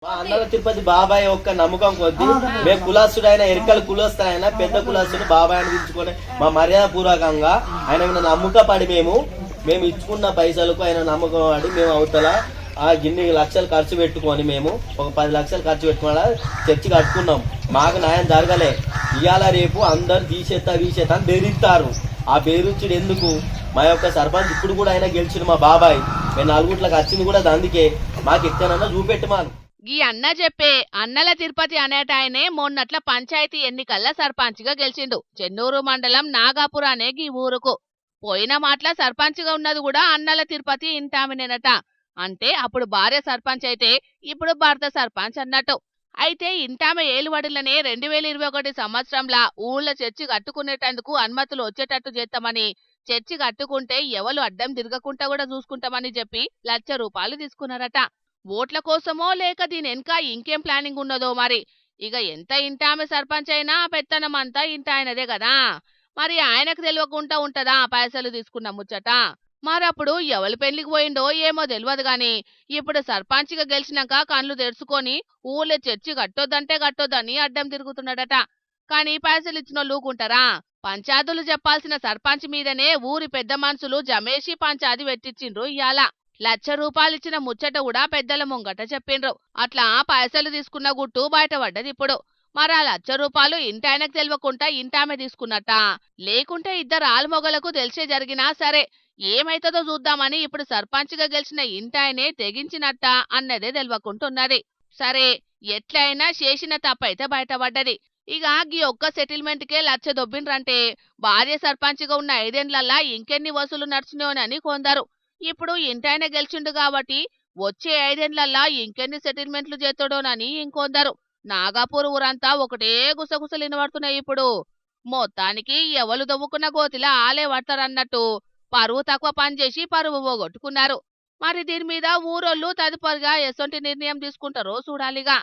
మా అన్నల తిరుపతి బాబాయ్ యొక్క నమ్మకం కొద్ది మేము కులస్తుడైన ఎరికల కులస్తుడైన పెద్ద కులస్తుడు బాబాయ్ అని పిలుచుకొని మా మర్యాద పూర్వకంగా ఆయన మీద నమ్మకపడి మేము ఇచ్చుకున్న పైసలకు ఆయన నమ్మకం పడి మేము అవతల ఆ ఇన్ని లక్షలు ఖర్చు పెట్టుకొని మేము ఒక 10 లక్షలు ఖర్చు పెట్టుకుని చర్చి కట్టుకున్నాం. మాకు న్యాయం జరగలే. ఇవాళ రేపు అందరు తీసేస్తా అని బెదిరిస్తారు. ఆ బెదిరించుడు ఎందుకు? మా యొక్క సర్పంచ్ ఇప్పుడు కూడా ఆయన గెలిచిన మా బాబాయ్ మేము 4 గుట్లకు వచ్చింది కూడా అందుకే. మాకు ఎక్కడన్నా చూపెట్టు మాకు. ఈ అన్న చెప్పే అన్నల తిరుపతి అనేటాయనే మొన్నట్ల పంచాయతీ ఎన్నికల్లో సర్పంచ్ గా గెలిచిండు. చెన్నూరు మండలం నాగాపుర అనే ఈ ఊరుకు పోయిన మాటల సర్పంచ్ గా ఉన్నది కూడా అన్నల తిరుపతి ఇంటామినేనట. అంటే అప్పుడు భార్య సర్పంచ్ అయితే ఇప్పుడు భర్త సర్పంచ్ అన్నట్టు. అయితే ఇంటామె ఏలువడిలనే 2021 సంవత్సరంలో ఊళ్ళో చర్చి కట్టుకునేటందుకు అనుమతులు వచ్చేటట్టు చేస్తామని, చర్చి కట్టుకుంటే ఎవరు అడ్డం తిరగకుండా కూడా చూసుకుంటామని చెప్పి ₹1,00,000 తీసుకున్నారట. ఓట్ల కోసమో లేక దీని వెనక ఇంకేం ప్లానింగ్ ఉన్నదో మరి. ఇక ఎంత ఇంటామె సర్పంచ్ అయినా పెత్తనం అంతా ఇంట ఆయనదే కదా. మరి ఆయనకు తెలియకుండా ఉంటదా పైసలు తీసుకున్న ముచ్చట? మరప్పుడు ఎవరి పెళ్లికి పోయిండో ఏమో తెలియదు గాని ఇప్పుడు సర్పంచ్గా గెలిచినాక కళ్ళు తెరుచుకొని ఊళ్ళో చర్చి కట్టొద్దంటే కట్టొద్దని అడ్డం తిరుగుతున్నాడట. కానీ పైసలు ఇచ్చినోళ్ళు ఊకుంటారా? పంచాయతీలు చెప్పాల్సిన సర్పంచ్ మీదనే ఊరి పెద్ద మనుషులు జమేసి పంచాయతీ పెట్టించిండ్రు. ఇయాల ₹1,00,000 ఇచ్చిన ముచ్చట కూడా పెద్దల ముంగట చెప్పిండ్రు. అట్లా పైసలు తీసుకున్న గుట్టు బయటపడ్డది ఇప్పుడు. మరి ఆ ₹1,00,000 ఇంటాయనకు తెలియకుండా ఇంటామె తీసుకున్నట్ట, లేకుంటే ఇద్దరు ఆలుమొగలకు తెలిసే జరిగినా సరే ఏమైతుందో చూద్దామని ఇప్పుడు సర్పంచ్గా గెలిచిన ఇంటాయనే తెగించినట్ట అన్నదే తెలియకుంటున్నది. సరే ఎట్లయినా చేసిన తప్పైతే బయటపడ్డది. ఇక ఈ ఒక్క సెటిల్మెంట్ కే 1,00,000 దొబ్బిండ్రంటే భార్య సర్పంచ్గా ఉన్న 5 ఏళ్లల్లా ఇంకెన్ని వసూలు నడిచినాయని కొందరు. ఇప్పుడు ఇంటాయన గెలిచిండు కాబట్టి వచ్చే 5 ఏళ్లల్లా ఇంకెన్ని సెటిల్మెంట్లు చేస్తాడోనని ఇంకొందరు. నాగాపూర్ ఊరంతా ఒకటే గుసగుసలు వినబడుతున్నాయి ఇప్పుడు. మొత్తానికి ఎవరు దవ్వుకున్న గోతిలా ఆలే పడతారన్నట్టు పరువు తక్కువ పనిచేసి పరువు పోగొట్టుకున్నారు. మరి దీని మీద ఊరోళ్ళు తదుపరిగా ఎసొంటి నిర్ణయం తీసుకుంటారో చూడాలిగా.